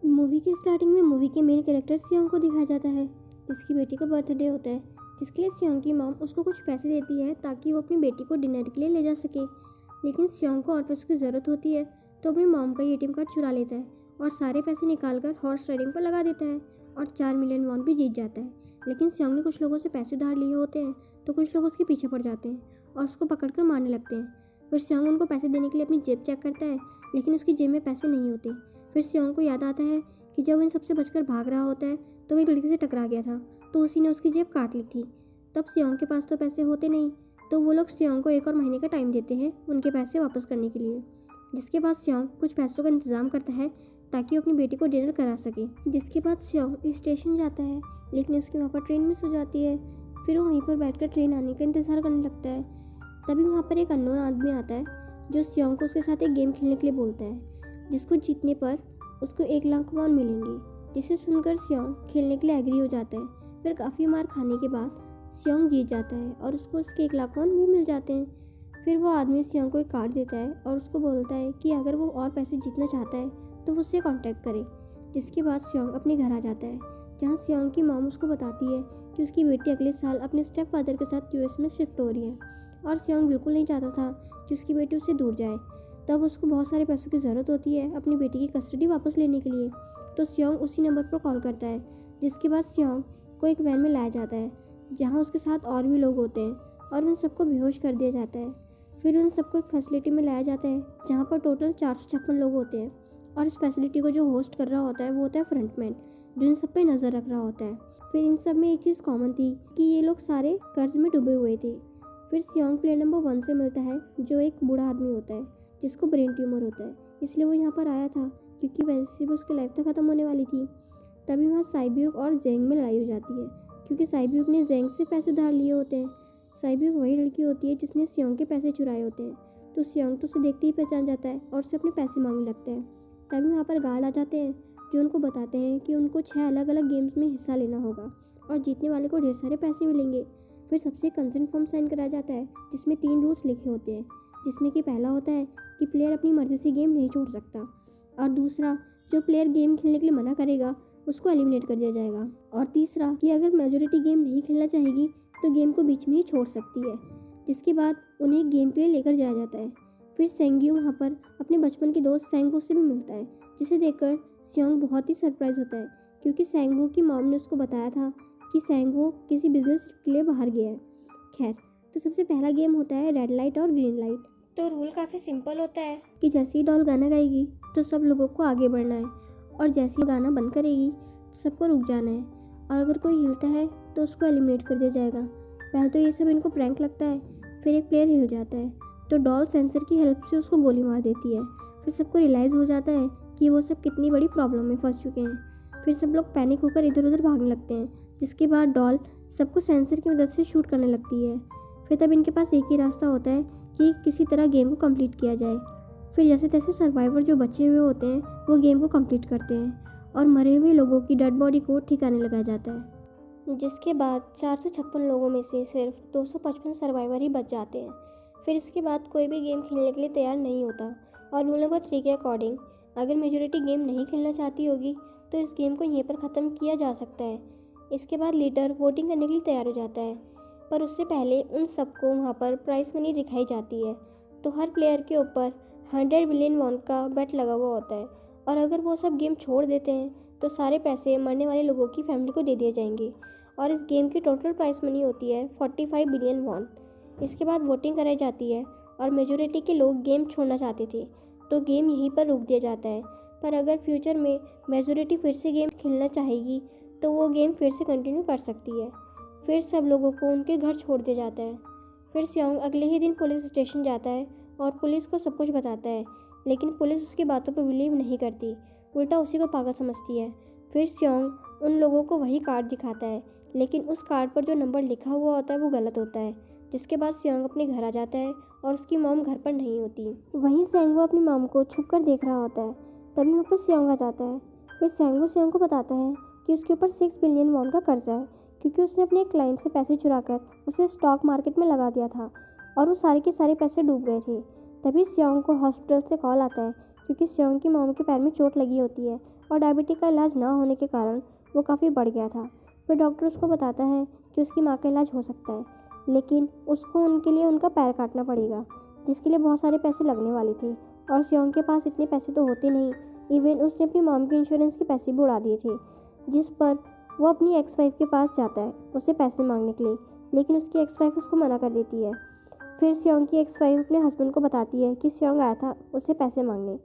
Movie के starting में movie के मेन कैरेक्टर सियोंग को दिखाया जाता है, जिसकी बेटी का बर्थडे होता है, जिसके लिए सियोंग की मॉम उसको कुछ पैसे देती है ताकि वो अपनी बेटी को डिनर के लिए ले जा सके। लेकिन सियोंग को और पैसों की ज़रूरत होती है, तो अपनी मॉम का एटीएम कार्ड चुरा लेता है और सारे पैसे निकाल कर हॉर्स राइडिंग पर लगा देता है और 4 मिलियन वॉन भी जीत जाता है। लेकिन सियोंग ने कुछ लोगों से पैसे उधार लिए होते हैं, तो कुछ लोग उसके पीछे पड़ जाते हैं और उसको पकड़कर मारने लगते हैं। फिर सियोंग उनको पैसे देने के लिए अपनी जेब चेक करता है, लेकिन उसकी जेब में पैसे नहीं होते। फिर सियोंग को याद आता है कि जब वो इन सबसे बचकर भाग रहा होता है तो वो एक लड़की से टकरा गया था, तो उसी ने उसकी जेब काट ली थी। तब सियोंग के पास तो पैसे होते नहीं, तो वो लोग सियोंग को 1 और महीने का टाइम देते हैं उनके पैसे वापस करने के लिए। जिसके बाद सियोंग कुछ पैसों का इंतजाम करता है ताकि वो अपनी बेटी को डिनर करा सके। जिसके बाद सियोंग स्टेशन जाता है, लेकिन उसकी वहाँ पर ट्रेन मिस हो जाती है। फिर वो वहीं पर बैठकर ट्रेन आने का इंतज़ार करने लगता है। तभी वहाँ पर एक अननोन आदमी आता है जो सियोंग को उसके साथ एक गेम खेलने के लिए बोलता है, जिसको जीतने पर उसको 1 लाख वॉन मिलेंगे। जिसे सुनकर सियोंग खेलने के लिए एग्री हो जाता है। फिर काफ़ी मार खाने के बाद सियोंग जीत जाता है और उसको उसके 1 लाख वॉन भी मिल जाते हैं। फिर वो आदमी सियोंग को एक कार्ड देता है और उसको बोलता है कि अगर वो और पैसे जीतना चाहता है तो वो उससे कांटेक्ट करे। जिसके बाद सियोंग अपने घर आ जाता है, जहाँ सियोंग की मॉम उसको बताती है कि उसकी बेटी अगले साल अपने स्टेप फादर के साथ यूएस में शिफ्ट हो रही है और सियोंग बिल्कुल नहीं चाहता था कि उसकी बेटी उससे दूर जाए। तब उसको बहुत सारे पैसों की ज़रूरत होती है अपनी बेटी की कस्टडी वापस लेने के लिए, तो सियोंग उसी नंबर पर कॉल करता है। जिसके बाद सियोंग को एक वैन में लाया जाता है, जहाँ उसके साथ और भी लोग होते हैं और उन सबको बेहोश कर दिया जाता है। फिर उन सबको एक फैसिलिटी में लाया जाता है जहाँ पर टोटल 456 लोग होते हैं और इस फैसिलिटी को जो होस्ट कर रहा होता है वो होता है फ्रंटमैन, जो इन सब पे नज़र रख रहा होता है। फिर इन सब में एक चीज़ कॉमन थी कि ये लोग सारे कर्ज में डूबे हुए थे। फिर सियोंग प्लेयर नंबर 1 से मिलता है, जो एक बूढ़ा आदमी होता है जिसको ब्रेन ट्यूमर होता है, इसलिए वो यहाँ पर आया था क्योंकि वैसे भी उसकी लाइफ तो ख़त्म होने वाली थी। तभी वहाँ साइब्यूक और जेंग में लड़ाई हो जाती है, क्योंकि साइब्यूक ने जेंग से पैसे उधार लिए होते हैं। साइब्यूक वही लड़की होती है जिसने सियोंग के पैसे चुराए होते हैं, तो सियोंग तो उसे देखते ही पहचान जाता है और उससे अपने पैसे मांगने लगता है। तभी वहाँ पर गार्ड आ जाते हैं जो उनको बताते हैं कि उनको 6 अलग अलग गेम्स में हिस्सा लेना होगा और जीतने वाले को ढेर सारे पैसे मिलेंगे। फिर सबसे कंसेंट फॉर्म साइन कराया जाता है, जिसमें 3 रूल्स लिखे होते हैं, जिसमें कि पहला होता है कि प्लेयर अपनी मर्ज़ी से गेम नहीं छोड़ सकता, और दूसरा, जो प्लेयर गेम खेलने के लिए मना करेगा उसको एलिमिनेट कर दिया जाएगा, और तीसरा कि अगर मेजॉरिटी गेम नहीं खेलना चाहेगी तो गेम को बीच में ही छोड़ सकती है। जिसके बाद उन्हें गेम के लिए लेकर जाया जाता है। फिर सेंग्यू वहाँ पर अपने बचपन के दोस्त सैंगवू से भी मिलता है, जिसे देखकर सियोंग बहुत ही सरप्राइज होता है, क्योंकि सैंगवू की मॉम ने उसको बताया था कि सैंगवू किसी बिजनेस के लिए बाहर गया है। खैर, तो सबसे पहला गेम होता है रेड लाइट और ग्रीन लाइट। तो रूल काफ़ी सिंपल होता है कि जैसे ही डॉल गाना गाएगी तो सब लोगों को आगे बढ़ना है, और जैसे ही गाना बंद करेगी तो सबको रुक जाना है, और अगर कोई हिलता है तो उसको एलिमिनेट कर दिया जाएगा। पहले तो ये सब इनको प्रैंक लगता है, फिर एक प्लेयर हिल जाता है तो डॉल सेंसर की हेल्प से उसको गोली मार देती है। फिर सबको रियलाइज़ हो जाता है कि वो सब कितनी बड़ी प्रॉब्लम में फंस चुके हैं। फिर सब लोग पैनिक होकर इधर उधर भागने लगते हैं, जिसके बाद डॉल सबको सेंसर की मदद से शूट करने लगती है। फिर तब इनके पास एक ही रास्ता होता है कि किसी तरह गेम को कंप्लीट किया जाए। फिर जैसे तैसे सर्वाइवर जो बचे हुए होते हैं वो गेम को कंप्लीट करते हैं और मरे हुए लोगों की डेड बॉडी को ठिकाने लगाया जाता है। जिसके बाद 456 लोगों में से सिर्फ 255 सर्वाइवर ही बच जाते हैं। फिर इसके बाद कोई भी गेम खेलने के लिए तैयार नहीं होता, और रूल नंबर 3 के अकॉर्डिंग अगर मेजॉरिटी गेम नहीं खेलना चाहती होगी तो इस गेम को यहीं पर ख़त्म किया जा सकता है। इसके बाद लीडर वोटिंग करने के लिए तैयार हो जाता है, पर उससे पहले उन सबको वहाँ पर प्राइस मनी दिखाई जाती है। तो हर प्लेयर के ऊपर 100 बिलियन वॉन का बेट लगा हुआ होता है, और अगर वो सब गेम छोड़ देते हैं तो सारे पैसे मरने वाले लोगों की फैमिली को दे दिए जाएंगे, और इस गेम की टोटल प्राइस मनी होती है 45 बिलियन वॉन। इसके बाद वोटिंग कराई जाती है, और मेजॉरिटी के लोग गेम छोड़ना चाहते थे तो गेम यहीं पर रोक दिया जाता है। पर अगर फ्यूचर में मेजॉरिटी फिर से गेम खेलना चाहेगी तो वो गेम फिर से कंटिन्यू कर सकती है। फिर सब लोगों को उनके घर छोड़ दिया जाता है। फिर सियोंग अगले ही दिन पुलिस स्टेशन जाता है और पुलिस को सब कुछ बताता है, लेकिन पुलिस उसकी बातों पर बिलीव नहीं करती, उल्टा उसी को पागल समझती है। फिर सियोंग उन लोगों को वही कार्ड दिखाता है, लेकिन उस कार्ड पर जो नंबर लिखा हुआ होता है वो गलत होता है। जिसके बाद सियोंग अपने घर आ जाता है और उसकी मॉम घर पर नहीं होती। वहीं सैंगवो अपनी मॉम को छुप कर देख रहा होता है। तभी वहाँ पर सियोंग आ जाता है। फिर सैंगवो सियोंग को बताता है कि उसके ऊपर 6 बिलियन वॉन का कर्जा है, क्योंकि उसने अपने एक क्लाइंट से पैसे चुराकर उसे स्टॉक मार्केट में लगा दिया था और वो सारे के सारे पैसे डूब गए थे। तभी सियोंग को हॉस्पिटल से कॉल आता है क्योंकि सियोंग की मॉम के पैर में चोट लगी होती है और डायबिटीज का इलाज ना होने के कारण वो काफ़ी बढ़ गया था। फिर डॉक्टर उसको बताता है कि उसकी माँ का इलाज हो सकता है, लेकिन उसको उनके लिए उनका पैर काटना पड़ेगा, जिसके लिए बहुत सारे पैसे लगने वाले थे और सियोंग के पास इतने पैसे तो होते नहीं। इवन उसने अपनी मॉम के इंश्योरेंस के पैसे भी उड़ा दिए थे, जिस पर वो अपनी एक्स वाइफ के पास जाता है उससे पैसे मांगने के लिए, लेकिन उसकी एक्स वाइफ उसको मना कर देती है। फिर सियोंग की एक्स वाइफ अपने हस्बैंड को बताती है कि सियोंग आया था उससे पैसे मांगने।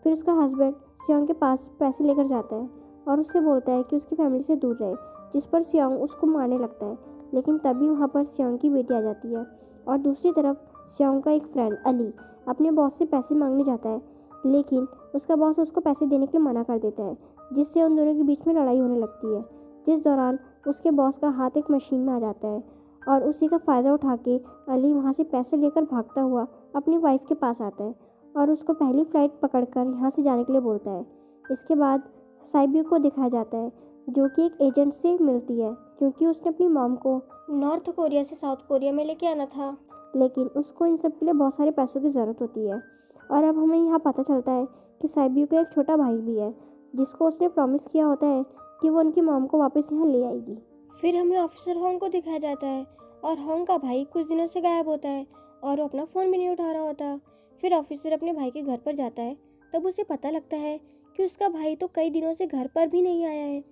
फिर उसका हस्बैंड सियोंग के पास पैसे लेकर जाता है और उससे बोलता है कि उसकी फैमिली से दूर रहे, जिस पर सियोंग उसको मारने लगता है। लेकिन तभी वहाँ पर सियोंग की बेटी आ जाती है और दूसरी तरफ सियोंग का एक फ्रेंड अली अपने बॉस से पैसे मांगने जाता है, लेकिन उसका बॉस उसको पैसे देने के लिए मना कर देता है, जिससे उन दोनों के बीच में लड़ाई होने लगती है। जिस दौरान उसके बॉस का हाथ एक मशीन में आ जाता है और उसी का फ़ायदा उठा के अली वहाँ से पैसे लेकर भागता हुआ अपनी वाइफ के पास आता है और उसको पहली फ़्लाइट पकड़कर यहाँ से जाने के लिए बोलता है। इसके बाद साइबियो को दिखाया जाता है, जो कि एक एजेंट से मिलती है, क्योंकि उसने अपनी मॉम को नॉर्थ कोरिया से साउथ कोरिया में लेके आना था, लेकिन उसको इन सब के लिए बहुत सारे पैसों की ज़रूरत होती है। और अब हमें यहाँ पता चलता है कि साइबियो का एक छोटा भाई भी है, जिसको उसने प्रॉमिस किया होता है कि वो उनकी मॉम को वापस यहाँ ले आएगी। फिर हमें ऑफिसर होंग को दिखाया जाता है और होंग का भाई कुछ दिनों से गायब होता है और वो अपना फ़ोन भी नहीं उठा रहा होता। फिर ऑफिसर अपने भाई के घर पर जाता है, तब उसे पता लगता है कि उसका भाई तो कई दिनों से घर पर भी नहीं आया है।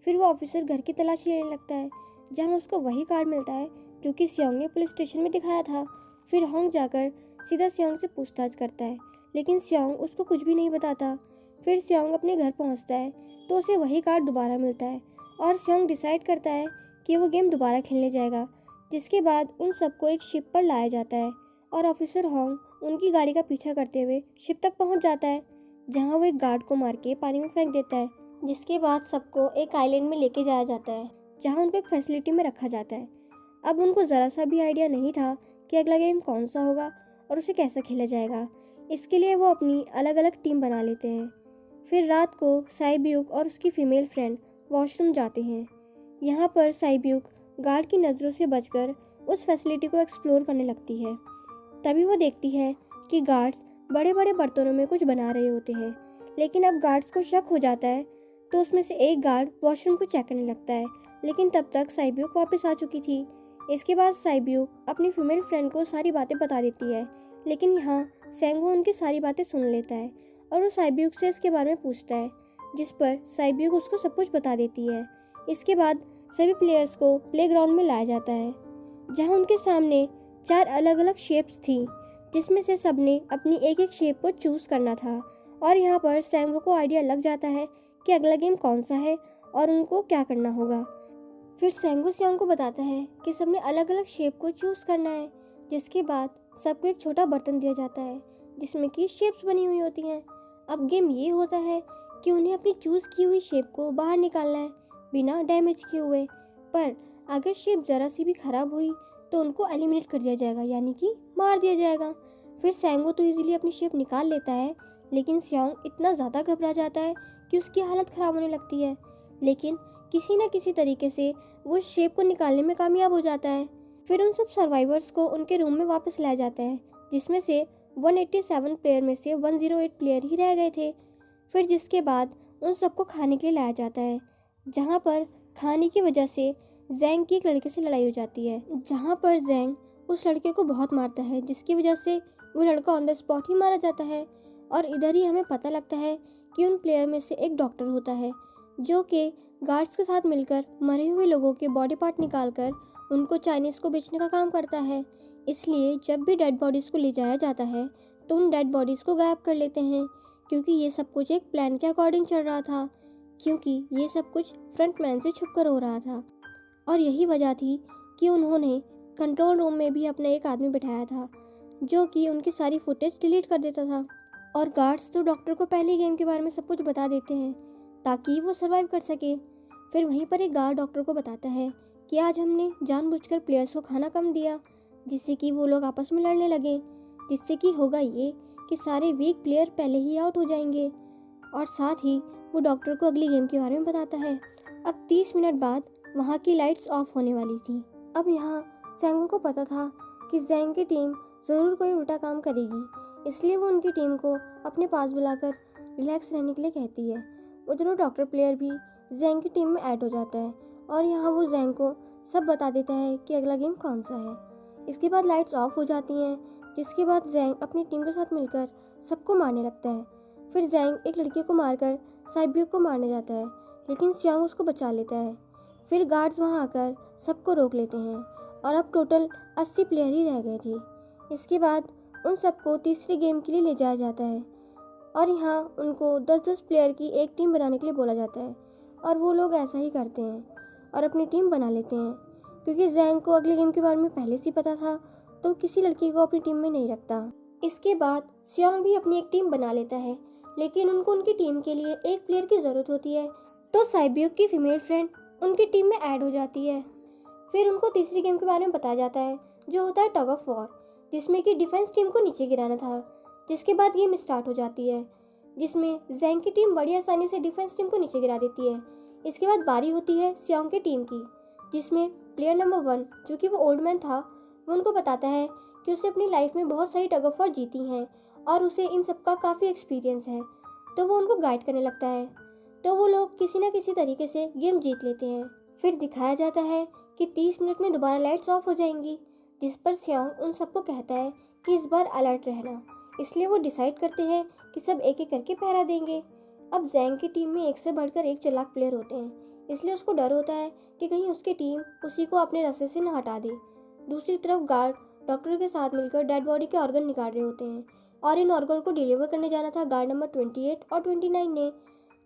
फिर वो ऑफिसर घर की तलाशी लेने लगता है, जहाँ उसको वही कार्ड मिलता है जो कि सियोंग ने पुलिस स्टेशन में दिखाया था। फिर होंग जाकर सीधा सियोंग से पूछताछ करता है, लेकिन सियोंग उसको कुछ भी नहीं बताता। फिर सियोंग अपने घर पहुँचता है तो उसे वही कार्ड दोबारा मिलता है और सियोंग डिसाइड करता है कि वो गेम दोबारा खेलने जाएगा। जिसके बाद उन सबको एक शिप पर लाया जाता है और ऑफिसर होंग उनकी गाड़ी का पीछा करते हुए शिप तक पहुंच जाता है, जहां वो एक गार्ड को मार के पानी में फेंक देता है। जिसके बाद सबको एक आइलैंड में लेके जाया जाता है, जहां उनको एक फैसिलिटी में रखा जाता है। अब उनको ज़रा सा भी आइडिया नहीं था कि अगला गेम कौन सा होगा और उसे कैसे खेला जाएगा। इसके लिए वो अपनी अलग अलग टीम बना लेते हैं। फिर रात को साइब्यूक और उसकी फीमेल फ्रेंड वॉशरूम जाते हैं। यहाँ पर साइब्यूक गार्ड की नज़रों से बचकर उस फैसिलिटी को एक्सप्लोर करने लगती है। तभी वो देखती है कि गार्ड्स बड़े बड़े बर्तनों में कुछ बना रहे होते हैं, लेकिन अब गार्ड्स को शक हो जाता है तो उसमें से एक गार्ड वॉशरूम को चेक करने लगता है, लेकिन तब तक साइब्यूक वापस आ चुकी थी। इसके बाद साइब्यूक अपनी फीमेल फ्रेंड को सारी बातें बता देती है, लेकिन यहाँ सेंगो उनकी सारी बातें सुन लेता है और वो साइब्यूक से इसके बारे में पूछता है, जिस पर साइब्यूक उसको सब कुछ बता देती है। इसके बाद सभी प्लेयर्स को प्लेग्राउंड में लाया जाता है, जहां उनके सामने 4 अलग अलग शेप्स थी, जिसमें से सबने अपनी एक एक शेप को चूज़ करना था। और यहाँ पर सैंगो को आइडिया लग जाता है कि अगला गेम कौन सा है और उनको क्या करना होगा। फिर सैंगो सियोंग को बताता है कि सबने अलग अलग शेप को चूज़ करना है, जिसके बाद सबको एक छोटा बर्तन दिया जाता है जिसमें कि शेप्स बनी हुई होती हैं। अब गेम ये होता है कि उन्हें अपनी चूज़ की हुई शेप को बाहर निकालना है बिना डैमेज किए हुए, पर अगर शेप ज़रा सी भी ख़राब हुई तो उनको एलिमिनेट कर दिया जाएगा, यानी कि मार दिया जाएगा। फिर सैंगो तो इजीली अपनी शेप निकाल लेता है, लेकिन सियोंग इतना ज़्यादा घबरा जाता है कि उसकी हालत ख़राब होने लगती है, लेकिन किसी न किसी तरीके से वो शेप को निकालने में कामयाब हो जाता है। फिर उन सब सर्वाइवर्स को उनके रूम में वापस लाया जाता है, जिसमें से 187 प्लेयर में से 108 प्लेयर ही रह गए थे। फिर जिसके बाद उन सबको खाने के लिए लाया जाता है, जहाँ पर खाने की वजह से जैंग की एक लड़के से लड़ाई हो जाती है, जहाँ पर जैंग उस लड़के को बहुत मारता है, जिसकी वजह से वो लड़का ऑन द स्पॉट ही मारा जाता है। और इधर ही हमें पता लगता है कि उन प्लेयर में से एक डॉक्टर होता है, जो कि गार्ड्स के साथ मिलकर मरे हुए लोगों के बॉडी पार्ट निकालकर उनको चाइनीज़ को बेचने का काम करता है। इसलिए जब भी डेड बॉडीज़ को ले जाया जाता है तो उन डेड बॉडीज़ को गायब कर लेते हैं, क्योंकि ये सब कुछ एक प्लान के अकॉर्डिंग चल रहा था, क्योंकि ये सब कुछ फ्रंटमैन से छुपकर हो रहा था। और यही वजह थी कि उन्होंने कंट्रोल रूम में भी अपना एक आदमी बिठाया था, जो कि उनकी सारी फुटेज डिलीट कर देता था। और गार्ड्स तो डॉक्टर को पहले गेम के बारे में सब कुछ बता देते हैं ताकि वो सर्वाइव कर सके। फिर वहीं पर एक गार्ड डॉक्टर को बताता है कि आज हमने जानबूझकर प्लेयर्स को खाना कम दिया, जिससे कि वो लोग आपस में लड़ने लगे, जिससे कि होगा ये कि सारे वीक प्लेयर पहले ही आउट हो जाएंगे। और साथ ही वो डॉक्टर को अगली गेम के बारे में बताता है। अब 30 मिनट बाद वहाँ की लाइट्स ऑफ होने वाली थी। अब यहाँ सैंगो को पता था कि जैंग की टीम ज़रूर कोई उल्टा काम करेगी, इसलिए वो उनकी टीम को अपने पास बुलाकर रिलैक्स रहने के लिए कहती है। उधर वो डॉक्टर प्लेयर भी जैंग की टीम में ऐड हो जाता है और यहाँ वो जैंग को सब बता देता है कि अगला गेम कौन सा है। इसके बाद लाइट्स ऑफ हो जाती हैं, जिसके बाद जैंग अपनी टीम के साथ मिलकर सबको मारने लगता है। फिर जैंग एक लड़की को मारकर साइब्यूक को मारने जाता है, लेकिन सियांग उसको बचा लेता है। फिर गार्ड्स वहाँ आकर सबको रोक लेते हैं और अब टोटल 80 प्लेयर ही रह गए थे। इसके बाद उन सबको तीसरे गेम के लिए ले जाया जाता है और यहाँ उनको 10-10 प्लेयर की एक टीम बनाने के लिए बोला जाता है और वो लोग ऐसा ही करते हैं और अपनी टीम बना लेते हैं। क्योंकि जैंग को अगले गेम के बारे में पहले से पता था, तो किसी लड़की को अपनी टीम में नहीं रखता। इसके बाद सियांग भी अपनी एक टीम बना लेता है, लेकिन उनको उनकी टीम के लिए एक प्लेयर की ज़रूरत होती है, तो साइब्यूक की फीमेल फ्रेंड उनकी टीम में ऐड हो जाती है। फिर उनको तीसरी गेम के बारे में बताया जाता है, जो होता है टग ऑफ वॉर, जिसमें कि डिफेंस टीम को नीचे गिराना था। जिसके बाद गेम स्टार्ट हो जाती है, जिसमें जैंग की टीम बड़ी आसानी से डिफेंस टीम को नीचे गिरा देती है। इसके बाद बारी होती है सियांग की टीम की, जिसमें प्लेयर नंबर 1 जो कि वो ओल्ड मैन था, वो उनको बताता है कि उसे अपनी लाइफ में बहुत सारी टग ऑफ वॉर जीती हैं और उसे इन सब का काफ़ी एक्सपीरियंस है, तो वो उनको गाइड करने लगता है। तो वो लोग किसी न किसी तरीके से गेम जीत लेते हैं। फिर दिखाया जाता है कि 30 मिनट में दोबारा लाइट्स ऑफ हो जाएंगी, जिस पर सियांग उन सबको कहता है कि इस बार अलर्ट रहना। इसलिए वो डिसाइड करते हैं कि सब एक एक करके पहरा देंगे। अब जैंग की टीम में एक से बढ़कर एक चालाक प्लेयर होते हैं, इसलिए उसको डर होता है कि कहीं उसकी टीम उसी को अपने रास्ते से न हटा दे। दूसरी तरफ गार्ड डॉक्टर के साथ मिलकर डेड बॉडी के ऑर्गन निकाल रहे होते हैं और इन ऑर्गन को डिलीवर करने जाना था गार्ड नंबर 28 और 29 ने।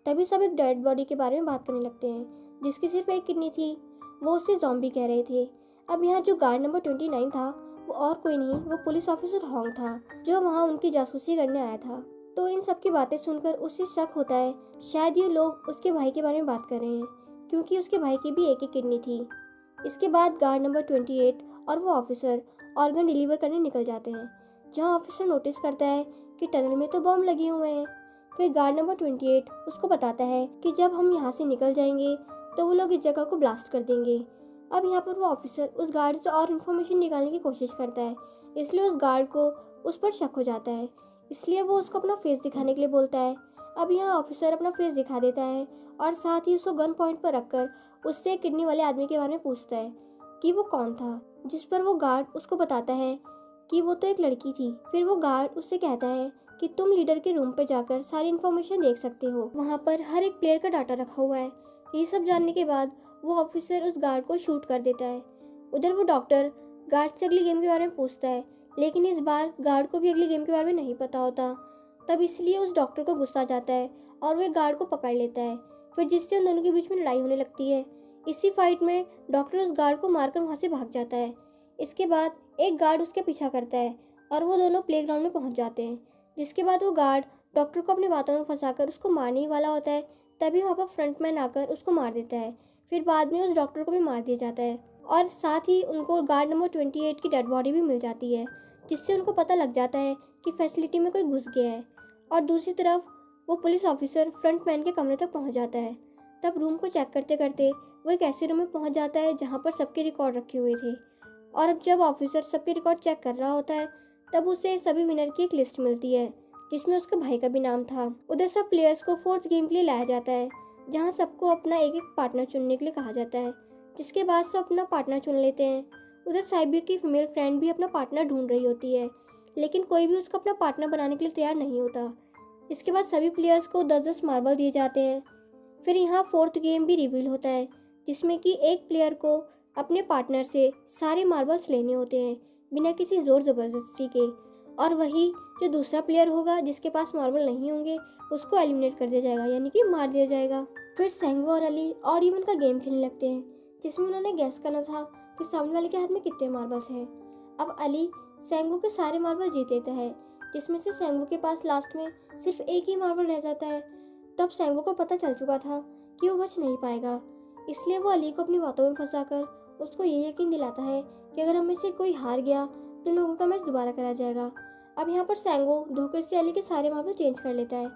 तभी सब एक डेड बॉडी के बारे में बात करने लगते हैं, जिसकी सिर्फ एक किडनी थी। वो उसे ज़ॉम्बी कह रहे थे। अब यहाँ जो गार्ड नंबर 29 था, वो और कोई नहीं, वो पुलिस ऑफिसर होंग था, जो वहाँ उनकी जासूसी करने आया था। तो इन सब की बातें सुनकर उसे शक होता है, शायद ये लोग उसके भाई के बारे में बात कर रहे हैं, क्योंकि उसके भाई की भी एक ही किडनी थी। इसके बाद गार्ड नंबर 28 और वो ऑफिसर ऑर्गन डिलीवर करने निकल जाते हैं, जहाँ ऑफिसर नोटिस करता है कि टनल में तो बम लगे हुए हैं। फिर गार्ड नंबर 28 उसको बताता है कि जब हम यहाँ से निकल जाएंगे तो वो लोग इस जगह को ब्लास्ट कर देंगे। अब यहाँ पर वो ऑफिसर उस गार्ड से और इन्फॉर्मेशन निकालने की कोशिश करता है, इसलिए उस गार्ड को उस पर शक हो जाता है, इसलिए वो उसको अपना फेस दिखाने के लिए बोलता है। अब यहाँ ऑफिसर अपना फेस दिखा देता है और साथ ही उसको गन पॉइंट पर रखकर उससे किडनी वाले आदमी के बारे में पूछता है कि वो कौन था, जिस पर वो गार्ड उसको बताता है कि वो तो एक लड़की थी। फिर वो गार्ड उससे कहता है कि तुम लीडर के रूम पर जाकर सारी इन्फॉर्मेशन देख सकते हो, वहाँ पर हर एक प्लेयर का डाटा रखा हुआ है। ये सब जानने के बाद वो ऑफिसर उस गार्ड को शूट कर देता है। उधर वो डॉक्टर गार्ड से अगली गेम के बारे में पूछता है, लेकिन इस बार गार्ड को भी अगली गेम के बारे में नहीं पता होता। तब इसलिए उस डॉक्टर को गुस्सा आ जाता है और वह गार्ड को पकड़ लेता है, फिर जिससे उन दोनों के बीच में लड़ाई होने लगती है। इसी फाइट में डॉक्टर उस गार्ड को मारकर वहाँ से भाग जाता है। इसके बाद एक गार्ड उसके पीछा करता है और वो दोनों प्लेग्राउंड में पहुँच जाते हैं, जिसके बाद वो गार्ड डॉक्टर को अपनी बातों में फंसाकर उसको मारने ही वाला होता है। तभी वहाँ पर फ्रंटमैन आकर उसको मार देता है। फिर बाद में उस डॉक्टर को भी मार दिया जाता है और साथ ही उनको गार्ड नंबर 28 की डेड बॉडी भी मिल जाती है, जिससे उनको पता लग जाता है कि फैसिलिटी में कोई घुस गया है। और दूसरी तरफ वो पुलिस ऑफिसर फ्रंटमैन के कमरे तक पहुंच जाता है। तब रूम को चेक करते करते वो एक ऐसे रूम में पहुंच जाता है जहां पर सबके रिकॉर्ड रखे हुए थे। और अब जब ऑफिसर सबके रिकॉर्ड चेक कर रहा होता है, तब उसे सभी विनर की एक लिस्ट मिलती है, जिसमें उसके भाई का भी नाम था। उधर सब प्लेयर्स को 4th गेम के लिए लाया जाता है, जहाँ सबको अपना एक एक पार्टनर चुनने के लिए कहा जाता है, जिसके बाद सब अपना पार्टनर चुन लेते हैं। उधर साइब्यूक की फीमेल फ्रेंड भी अपना पार्टनर ढूंढ रही होती है, लेकिन कोई भी उसको अपना पार्टनर बनाने के लिए तैयार नहीं होता। इसके बाद सभी प्लेयर्स को 10-10 मार्बल दिए जाते हैं। फिर यहाँ 4th गेम भी रिवील होता है, जिसमें कि एक प्लेयर को अपने पार्टनर से सारे मार्बल्स लेने होते हैं बिना किसी ज़ोर ज़बरदस्ती के, और वही जो दूसरा प्लेयर होगा जिसके पास मार्बल नहीं होंगे उसको एलिमिनेट कर दिया जाएगा, यानी कि मार दिया जाएगा। फिर सेंगो और अली और इवन का गेम खेलने लगते हैं, जिसमें उन्होंने गैस करना था कि सामने वाले के हाथ में कितने मार्बल्स हैं। अब अली सेंगो के सारे मार्बल जीत लेता है, जिसमें से सेंगो के पास लास्ट में सिर्फ एक ही मार्बल रह जाता है। तब सेंगो को पता चल चुका था कि वो बच नहीं पाएगा, इसलिए वो अली को अपनी बातों में फंसाकर उसको ये यकीन दिलाता है कि अगर हमें से कोई हार गया तो लोगों का मैच दोबारा करा जाएगा। अब यहाँ पर सेंगो धोखे से अली के सारे मार्बल चेंज कर लेता है।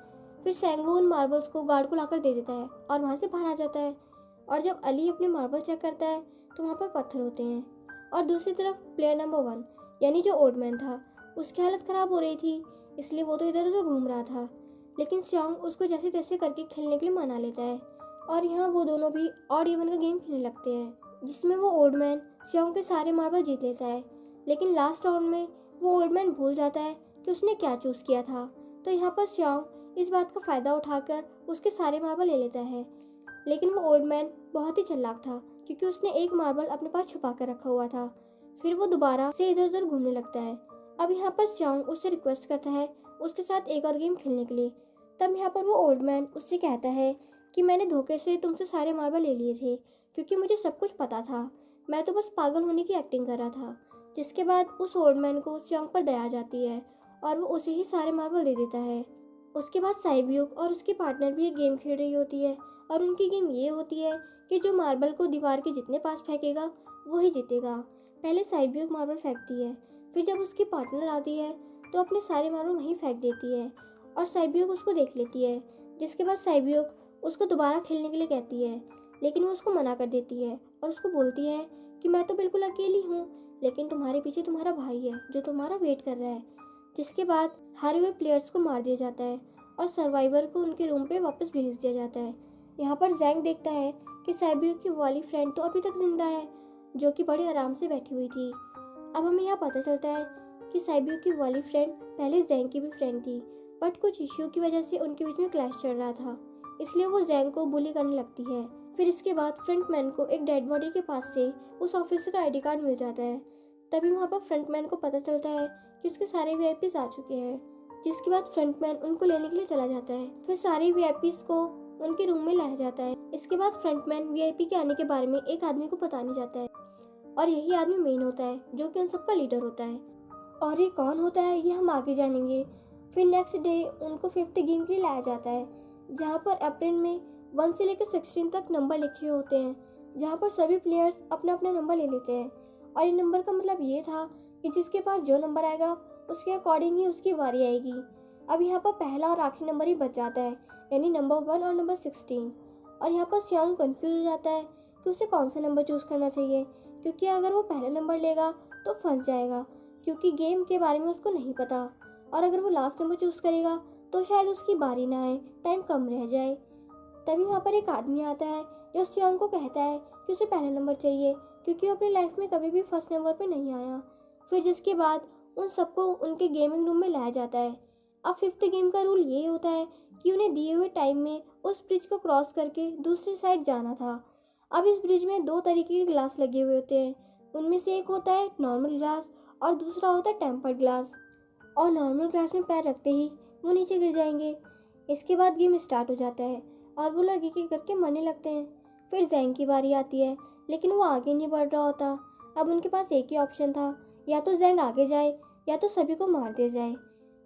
फिर सेंगो उन मार्बल्स को गार्ड को लाकर दे देता है और वहाँ से बाहर आ जाता है। और जब अली अपने मार्बल चेक करता है तो वहाँ पर पत्थर होते हैं। और दूसरी तरफ प्लेयर नंबर 1 यानी जो ओल्ड मैन था, उसकी हालत ख़राब हो रही थी, इसलिए वो तो इधर उधर घूम रहा था। लेकिन स्योंग उसको जैसे तैसे करके खेलने के लिए मना लेता है और यहाँ वो दोनों भी ऑड इवन का गेम खेलने लगते हैं, जिसमें वो ओल्ड मैन स्योंग के सारे मार्बल जीत लेता है। लेकिन लास्ट राउंड में वो ओल्ड मैन भूल जाता है कि उसने क्या चूज़ किया था। तो यहाँ पर स्योंग इस बात का फ़ायदा उठाकर उसके सारे मार्बल ले लेता है। लेकिन वो ओल्ड मैन बहुत ही चालाक था, क्योंकि उसने एक मार्बल अपने पास छुपा कर रखा हुआ था। फिर वो दोबारा से इधर उधर घूमने लगता है। अब यहाँ पर स्योंग उससे रिक्वेस्ट करता है उसके साथ एक और गेम खेलने के लिए। तब यहाँ पर वो ओल्ड मैन उससे कहता है कि मैंने धोखे से तुमसे सारे मार्बल ले लिए थे, क्योंकि मुझे सब कुछ पता था, मैं तो बस पागल होने की एक्टिंग कर रहा था। जिसके बाद उस ओल्ड मैन को स्योंग पर दया आ जाती है और वो उसे ही सारे मार्बल दे देता है। उसके बाद साइब्यूक और उसकी पार्टनर भी एक गेम खेल रही होती है और उनकी गेम ये होती है कि जो मार्बल को दीवार के जितने पास फेंकेगा वही जीतेगा। पहले साइब्यूक मार्बल फेंकती है, फिर जब उसकी पार्टनर आती है तो अपने सारे मार्बल वहीं फेंक देती है और साइब्यूक उसको देख लेती है। जिसके बाद साइब्यूक उसको दोबारा खेलने के लिए कहती है, लेकिन वो उसको मना कर देती है और उसको बोलती है कि मैं तो बिल्कुल अकेली हूँ, लेकिन तुम्हारे पीछे तुम्हारा भाई है जो तुम्हारा वेट कर रहा है। जिसके बाद हारे हुए प्लेयर्स को मार दिया जाता है और सर्वाइवर को उनके रूम पे वापस भेज दिया जाता है। यहाँ पर जैंग देखता है कि साइब्यूक की वाली फ्रेंड तो अभी तक जिंदा है, जो कि बड़े आराम से बैठी हुई थी। अब हमें यहाँ पता चलता है कि साइब्यूक की वाली फ्रेंड पहले जैंग की भी फ्रेंड थी, बट कुछ इश्यू की वजह से उनके बीच में क्लैश चल रहा था, इसलिए वो जैंग को बुली करने लगती है। फिर इसके बाद फ्रंटमैन को एक डेड बॉडी के पास से उस ऑफिसर का आईडी कार्ड मिल जाता है। तभी वहाँ पर फ्रंटमैन को पता चलता है कि उसके सारे वीआईपीज आ चुके हैं। जिसके बाद फ्रंटमैन उनको लेने के लिए चला जाता है। फिर सारे वीआईपीज को उनके रूम में लाया जाता है। इसके बाद फ्रंटमैन वीआईपी के आने के बारे में एक आदमी को बताने जाता है और यही आदमी मेन होता है, जो कि उन सबका लीडर होता है। और ये कौन होता है ये हम आगे जानेंगे। फिर नेक्स्ट डे उनको 5th गेम के लिए लाया जाता है, जहाँ पर अप्रैल में 1 से लेकर 16 तक नंबर लिखे होते हैं, जहाँ पर सभी प्लेयर्स अपना अपना नंबर ले लेते हैं। और ये नंबर का मतलब ये था कि जिसके पास जो नंबर आएगा उसके अकॉर्डिंग ही उसकी बारी आएगी। अब यहाँ पर पहला और आखिरी नंबर ही बच जाता है, यानी नंबर 1 और नंबर 16। और यहाँ पर स्योंग कंफ्यूज हो जाता है कि उसे कौन सा नंबर चूज़ करना चाहिए, क्योंकि अगर वो पहला नंबर लेगा तो फंस जाएगा, क्योंकि गेम के बारे में उसको नहीं पता। और अगर वो लास्ट नंबर चूज़ करेगा तो शायद उसकी बारी ना आए, टाइम कम रह जाए। तभी वहाँ पर एक आदमी आता है जो स्योंग को कहता है कि उसे पहला नंबर चाहिए, क्योंकि वो अपनी लाइफ में कभी भी फर्स्ट नंबर पे नहीं आया। फिर जिसके बाद उन सबको उनके गेमिंग रूम में लाया जाता है। अब 5th गेम का रूल ये होता है कि उन्हें दिए हुए टाइम में उस ब्रिज को क्रॉस करके दूसरी साइड जाना था। अब इस ब्रिज में 2 तरीके के ग्लास लगे हुए होते हैं, उनमें से एक होता है नॉर्मल ग्लास और दूसरा होता है टेम्पर्ड ग्लास। और नॉर्मल ग्लास में पैर रखते ही वो नीचे गिर जाएंगे। इसके बाद गेम स्टार्ट हो जाता है और वो लोग एक एक करके मरने लगते हैं। फिर जैंग की बारी आती है, लेकिन वो आगे नहीं बढ़ रहा होता। अब उनके पास एक ही ऑप्शन था, या तो जैंग आगे जाए या तो सभी को मार दिया जाए।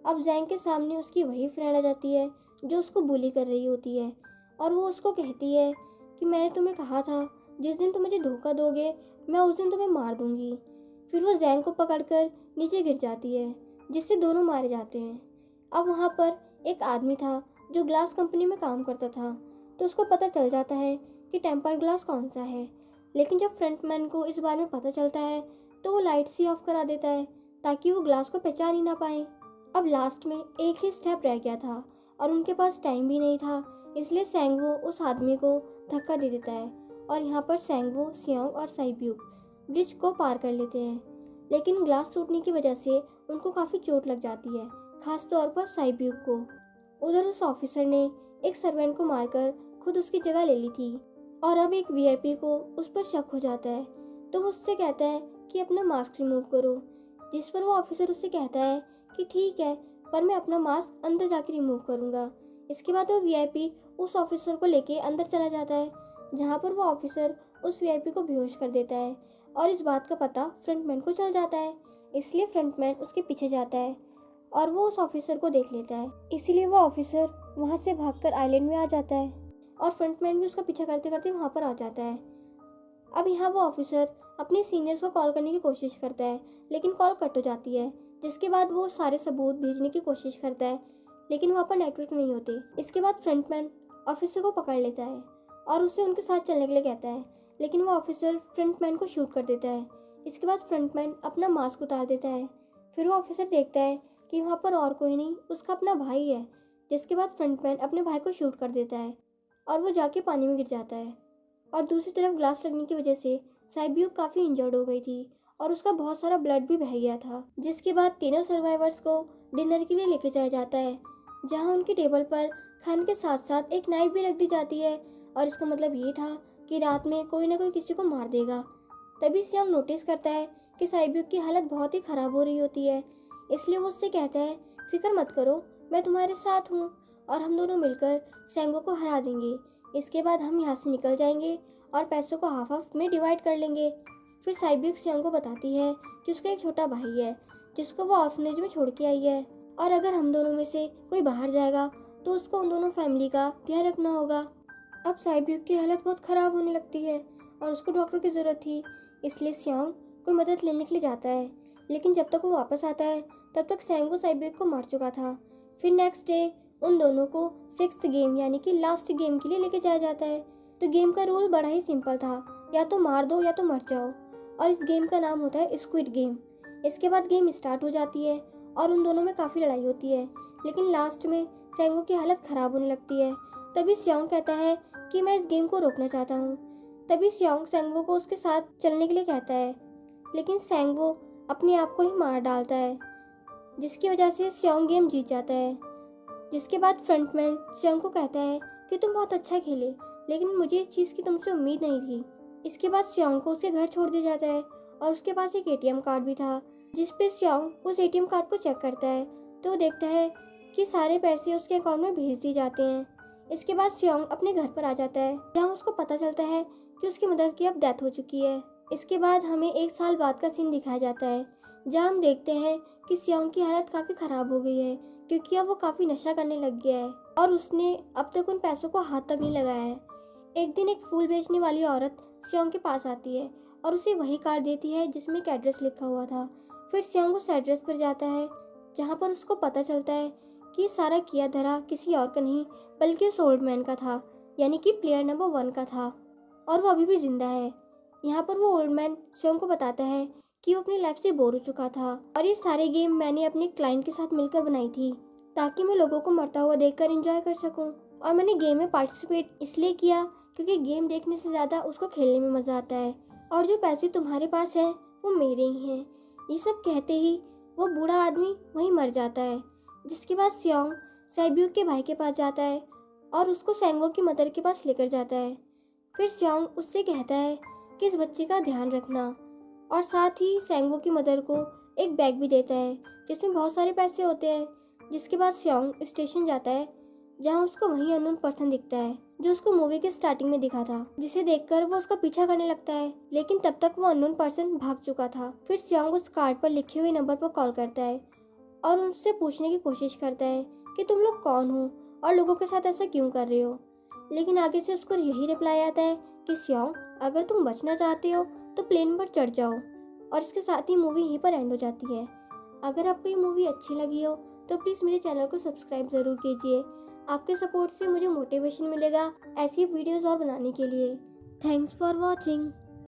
अब जैंग के सामने उसकी वही फ्रेंड आ जाती है जो उसको बुली कर रही होती है और वो उसको कहती है कि मैंने तुम्हें कहा था जिस दिन तुम मुझे धोखा दोगे मैं उस दिन तुम्हें मार दूंगी। फिर वो जैंग को पकड़कर नीचे गिर जाती है, जिससे दोनों मारे जाते हैं। अब वहाँ पर एक आदमी था जो ग्लास कंपनी में काम करता था, तो उसको पता चल जाता है कि टेम्पर्ड ग्लास कौन सा है। लेकिन जब फ्रंटमैन को इस बारे में पता चलता है तो वो लाइट्स ही ऑफ करा देता है ताकि वो ग्लास को पहचान ही ना पाए। अब लास्ट में एक ही स्टेप रह गया था और उनके पास टाइम भी नहीं था, इसलिए सैंगवो उस आदमी को धक्का दे देता है और यहाँ पर सैंगवो, स्योंग और साइब्यूक ब्रिज को पार कर लेते हैं। लेकिन ग्लास टूटने की वजह से उनको काफ़ी चोट लग जाती है, खास तौर पर साइब्यूक को। उधर उस ऑफिसर ने एक सर्वेंट को मारकर खुद उसकी जगह ले ली थी और अब एक वीआईपी को उस पर शक हो जाता है, तो वो उससे कहता है कि अपना मास्क रिमूव करो। जिस पर वो ऑफिसर उससे कहता है कि ठीक है, पर मैं अपना मास्क अंदर जाके रिमूव करूँगा। इसके बाद वो वीआईपी उस ऑफिसर को लेके अंदर चला जाता है, जहाँ पर वो ऑफिसर उस वीआईपी को बेहोश कर देता है और इस बात का पता फ्रंटमैन को चल जाता है, इसलिए फ्रंटमैन उसके पीछे जाता है और वो उस ऑफिसर को देख लेता है। इसीलिए वो ऑफिसर वहाँ से भागकर आइलैंड में आ जाता है और फ्रंटमैन भी उसका पीछा करते करते वहाँ पर आ जाता है। अब यहाँ वो ऑफिसर अपने सीनियर्स को कॉल करने की कोशिश करता है, लेकिन कॉल कट हो जाती है। जिसके बाद वो सारे सबूत भेजने की कोशिश करता है, लेकिन वहाँ पर नेटवर्क नहीं होते। इसके बाद फ्रंटमैन ऑफिसर को पकड़ लेता है और उससे उनके साथ चलने के लिए कहता है, लेकिन वो ऑफिसर फ्रंटमैन को शूट कर देता है। इसके बाद फ्रंटमैन अपना मास्क उतार देता है। फिर वो ऑफिसर देखता है कि वहाँ पर और कोई नहीं उसका अपना भाई है। जिसके बाद फ्रंटमैन अपने भाई को शूट कर देता है और वो जाके पानी में गिर जाता है। और दूसरी तरफ ग्लास लगने की वजह से साइब्यूक काफ़ी इंजर्ड हो गई थी और उसका बहुत सारा ब्लड भी बह गया था। जिसके बाद तीनों सर्वाइवर्स को डिनर के लिए लेके जाया जाता है, जहाँ उनकी टेबल पर खाने के साथ साथ एक नाइफ भी रख दी जाती है। और इसका मतलब ये था कि रात में कोई ना कोई किसी को मार देगा। तभी सियोंग नोटिस करता है कि साइब्यूक की हालत बहुत ही ख़राब हो रही होती है, इसलिए वो उससे कहता है, फिक्र मत करो, मैं तुम्हारे साथ हूँ और हम दोनों मिलकर सैंगो को हरा देंगे। इसके बाद हम यहाँ से निकल जाएंगे और पैसों को हाफ हाफ में डिवाइड कर लेंगे। फिर साइब्यूक सियोंग को बताती है कि उसका एक छोटा भाई है जिसको वो ऑर्फनेज में छोड़ के आई है, और अगर हम दोनों में से कोई बाहर जाएगा तो उसको उन दोनों फैमिली का ध्यान रखना होगा। अब साइब्यूक की हालत बहुत ख़राब होने लगती है और उसको डॉक्टर की ज़रूरत थी, इसलिए सियोंग कोई मदद लेने के लिए जाता है। लेकिन जब तक वो वापस आता है तब तक सैंगो साइब्यूक को मार चुका था। फिर नेक्स्ट डे उन दोनों को 6th गेम यानी कि लास्ट गेम के लिए लेके जाया जाता है। तो गेम का रूल बड़ा ही सिंपल था, या तो मार दो या तो मर जाओ, और इस गेम का नाम होता है स्क्विड गेम। इसके बाद गेम स्टार्ट हो जाती है और उन दोनों में काफ़ी लड़ाई होती है, लेकिन लास्ट में सैंगो की हालत ख़राब होने लगती है। तभी सियोंग कहता है कि मैं इस गेम को रोकना चाहता हूँ। तभी सियोंग सैंगो को उसके साथ चलने के लिए कहता है, लेकिन सैंगो अपने आप को ही मार डालता है, जिसकी वजह से सियोंग गेम जीत जाता है। जिसके बाद फ्रंटमैन सियोंग को कहता है कि तुम बहुत अच्छा खेले, लेकिन मुझे इस चीज़ की तुमसे उम्मीद नहीं थी। इसके बाद सियोंग को उसके घर छोड़ दिया जाता है और उसके पास एक ATM कार्ड भी था, जिस पे सियोंग उस ATM कार्ड को चेक करता है तो वो देखता है कि सारे पैसे उसके अकाउंट में भेज दिए जाते हैं। इसके बाद सियोंग अपने घर पर आ जाता है, जहाँ उसको पता चलता है कि उसकी मदर की अब डेथ हो चुकी है। इसके बाद हमें 1 साल बाद का सीन दिखाया जाता है, जहाँ हम देखते हैं कि सियोंग की हालत काफ़ी ख़राब हो गई है, क्योंकि अब वो काफ़ी नशा करने लग गया है और उसने अब तक उन पैसों को हाथ तक नहीं लगाया है। एक दिन एक फूल बेचने वाली औरत सियोंग के पास आती है और उसे वही कार्ड देती है जिसमें एक एड्रेस लिखा हुआ था। फिर सियोंग उस एड्रेस पर जाता है, जहाँ पर उसको पता चलता है कि ये सारा किया धरा किसी और का नहीं बल्कि उस ओल्ड मैन का था, यानी कि प्लेयर नंबर 1 का था, और वो अभी भी जिंदा है। यहाँ पर वो ओल्ड मैन सियोंग को बताता है कि वो अपनी लाइफ से बोर हो चुका था और ये सारे गेम मैंने अपने क्लाइंट के साथ मिलकर बनाई थी ताकि मैं लोगों को मरता हुआ देखकर एंजॉय कर सकूं। और मैंने गेम में पार्टिसिपेट इसलिए किया क्योंकि गेम देखने से ज़्यादा उसको खेलने में मज़ा आता है, और जो पैसे तुम्हारे पास हैं वो मेरे ही हैं। ये सब कहते ही वो बूढ़ा आदमी वहीं मर जाता है। जिसके बाद सियोंग साइब्यूक के भाई के पास जाता है और उसको सैंगो की मदर के पास लेकर जाता है। फिर सियोंग उससे कहता है कि इस बच्चे का ध्यान रखना, और साथ ही सैंगो की मदर को एक बैग भी देता है जिसमें बहुत सारे पैसे होते हैं। जिसके बाद सियोंग स्टेशन जाता है, जहाँ उसको वही अननोन पर्सन दिखता है जो उसको मूवी के स्टार्टिंग में दिखा था, जिसे देखकर वो उसका पीछा करने लगता है, लेकिन तब तक वो अननोन पर्सन भाग चुका था। फिर सियोंग उस कार्ड पर लिखे हुए नंबर पर कॉल करता है और उनसे पूछने की कोशिश करता है कि तुम लोग कौन हो और लोगों के साथ ऐसा क्यों कर रहे हो। लेकिन आगे से उसको यही रिप्लाई आता है कि सियोंग, अगर तुम बचना चाहते हो तो प्लेन पर चढ़ जाओ। और इसके साथ ही मूवी यहीं पर एंड हो जाती है। अगर आपको ये मूवी अच्छी लगी हो तो प्लीज़ मेरे चैनल को सब्सक्राइब ज़रूर कीजिए। आपके सपोर्ट से मुझे मोटिवेशन मिलेगा ऐसी वीडियोज़ और बनाने के लिए। Thanks for watching.